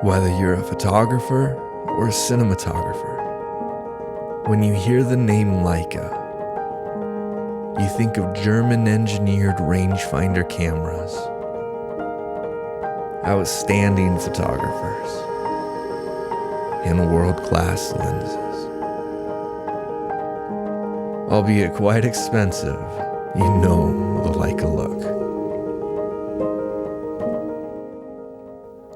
Whether you're a photographer or a cinematographer, when you hear the name Leica, you think of German-engineered rangefinder cameras, outstanding photographers, and world-class lenses. Albeit quite expensive, you know the Leica Look.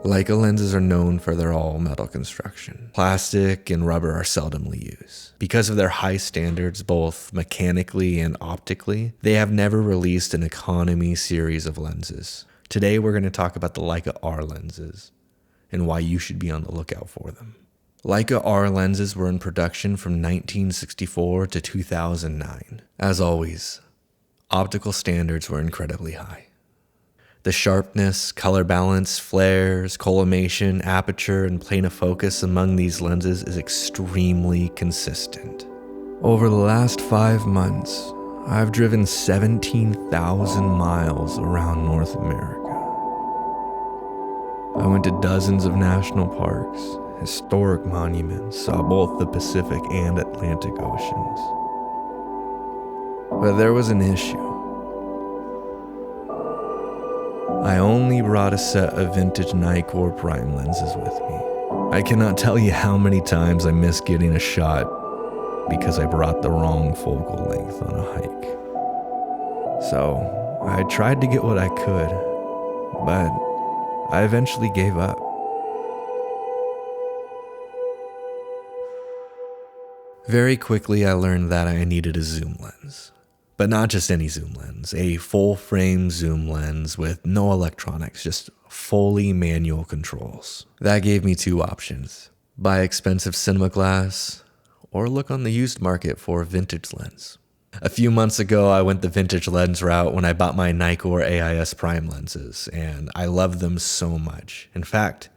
Leica lenses are known for their all-metal construction. Plastic and rubber are seldomly used. Because of their high standards, both mechanically and optically, they have never released an economy series of lenses. Today we're going to talk about the Leica R lenses and why you should be on the lookout for them. Leica R lenses were in production from 1964 to 2009. As always, optical standards were incredibly high. The sharpness, color balance, flares, collimation, aperture, and plane of focus among these lenses is extremely consistent. Over the last 5 months, I've driven 17,000 miles around North America. I went to dozens of national parks, historic monuments, saw both the Pacific and Atlantic Oceans. But there was an issue. I only brought a set of vintage Nikkor prime lenses with me. I cannot tell you how many times I missed getting a shot because I brought the wrong focal length on a hike. So I tried to get what I could, but I eventually gave up. Very quickly I learned that I needed a zoom lens. But not just any zoom lens, a full-frame zoom lens with no electronics, just fully manual controls. That gave me 2 options: buy expensive cinema glass, or look on the used market for a vintage lens. A few months ago, I went the vintage lens route when I bought my Nikkor AIS prime lenses, and I love them so much. In fact,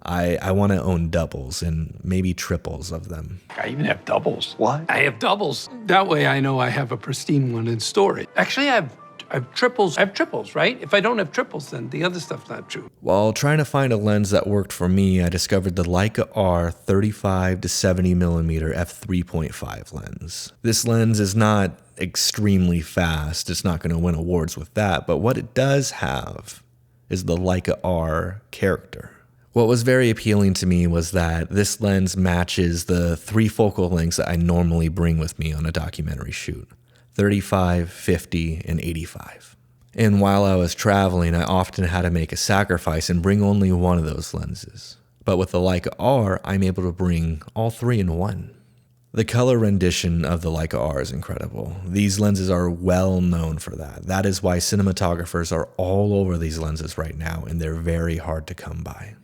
I want to own doubles and maybe triples of them. I even have doubles. What? I have doubles. That way I know I have a pristine one in storage. Actually, I have triples. I have triples, right? If I don't have triples, then the other stuff's not true. While trying to find a lens that worked for me, I discovered the Leica R 35 to 70mm f3.5 lens. This lens is not extremely fast. It's not going to win awards with that, but what it does have is the Leica R character. What was very appealing to me was that this lens matches the 3 focal lengths that I normally bring with me on a documentary shoot: 35, 50, and 85. And while I was traveling, I often had to make a sacrifice and bring only one of those lenses. But with the Leica R, I'm able to bring all 3 in one. The color rendition of the Leica R is incredible. These lenses are well known for that. That is why cinematographers are all over these lenses right now, and they're very hard to come by.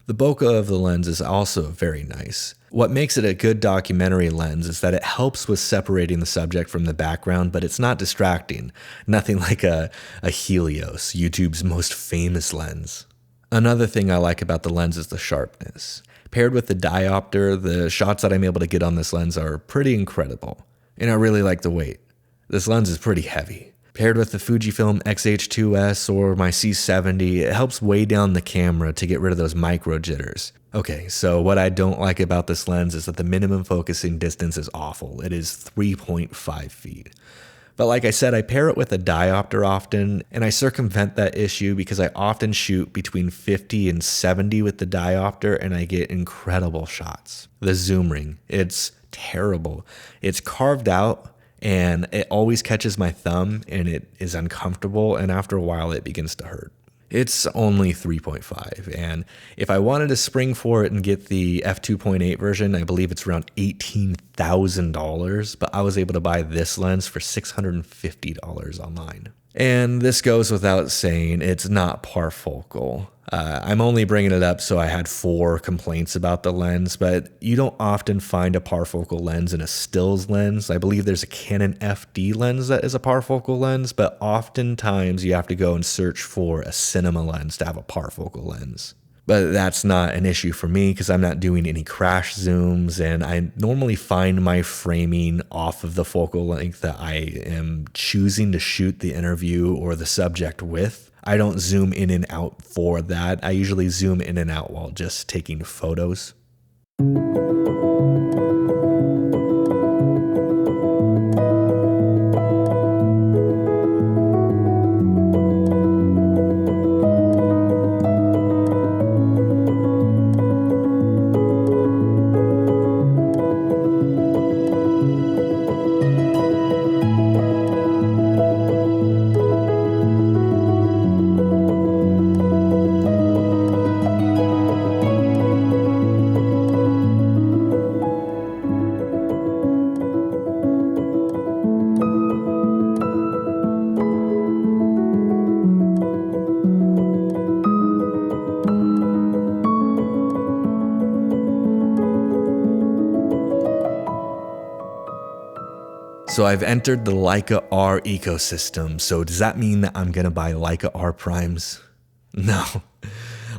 The bokeh of the lens is also very nice. What makes it a good documentary lens is that it helps with separating the subject from the background, but it's not distracting. Nothing like a Helios, YouTube's most famous lens. Another thing I like about the lens is the sharpness. Paired with the diopter, the shots that I'm able to get on this lens are pretty incredible. And I really like the weight. This lens is pretty heavy. Paired with the Fujifilm X-H2S or my C70, it helps weigh down the camera to get rid of those micro jitters. Okay, so what I don't like about this lens is that the minimum focusing distance is awful. It is 3.5 feet. But like I said, I pair it with a diopter often, and I circumvent that issue because I often shoot between 50 and 70 with the diopter, and I get incredible shots. The zoom ring, it's terrible. It's carved out, and it always catches my thumb, and it is uncomfortable, and after a while it begins to hurt. It's only 3.5, and if I wanted to spring for it and get the f2.8 version, I believe it's around $18,000, but I was able to buy this lens for $650 online. And this goes without saying, it's not parfocal. I'm only bringing it up so I had 4 complaints about the lens, but you don't often find a parfocal lens in a stills lens. I believe there's a Canon FD lens that is a parfocal lens, but oftentimes you have to go and search for a cinema lens to have a parfocal lens. But that's not an issue for me because I'm not doing any crash zooms, and I normally find my framing off of the focal length that I am choosing to shoot the interview or the subject with. I don't zoom in and out for that. I usually zoom in and out while just taking photos. So I've entered the Leica R ecosystem, so does that mean that I'm gonna buy Leica R primes? No.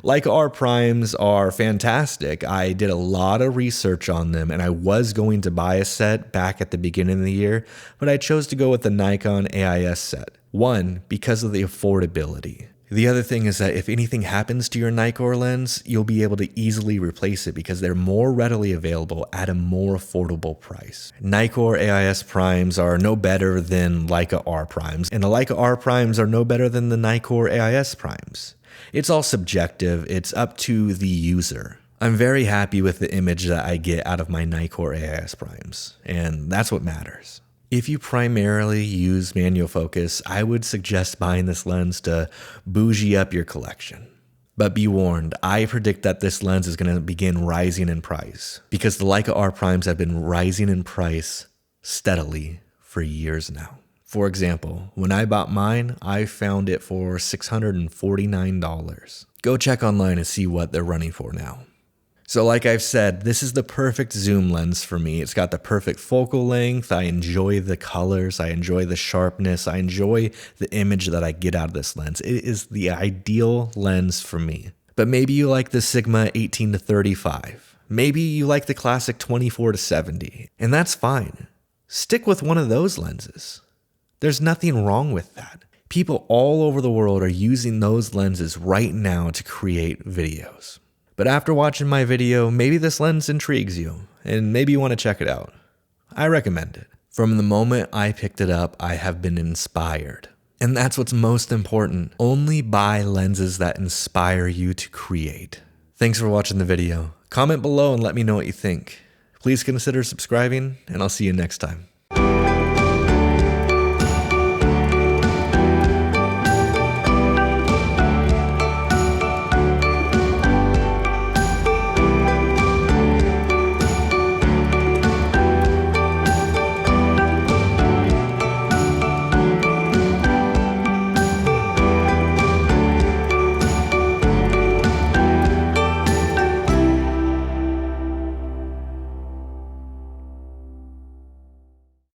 Leica R primes are fantastic. I did a lot of research on them, and I was going to buy a set back at the beginning of the year, but I chose to go with the Nikon AIS set. One, because of the affordability. The other thing is that if anything happens to your Nikon lens, you'll be able to easily replace it because they're more readily available at a more affordable price. Nikon AIS primes are no better than Leica R primes, and the Leica R primes are no better than the Nikon AIS primes. It's all subjective, it's up to the user. I'm very happy with the image that I get out of my Nikon AIS primes, and that's what matters. If you primarily use manual focus, I would suggest buying this lens to bougie up your collection. But be warned, I predict that this lens is going to begin rising in price because the Leica R primes have been rising in price steadily for years now. For example, when I bought mine, I found it for $649. Go check online and see what they're running for now. So like I've said, this is the perfect zoom lens for me. It's got the perfect focal length. I enjoy the colors. I enjoy the sharpness. I enjoy the image that I get out of this lens. It is the ideal lens for me. But maybe you like the Sigma 18-35. Maybe you like the classic 24-70. And that's fine. Stick with one of those lenses. There's nothing wrong with that. People all over the world are using those lenses right now to create videos. But after watching my video, maybe this lens intrigues you, and maybe you want to check it out. I recommend it. From the moment I picked it up, I have been inspired. And that's what's most important. Only buy lenses that inspire you to create. Thanks for watching the video. Comment below and let me know what you think. Please consider subscribing, and I'll see you next time.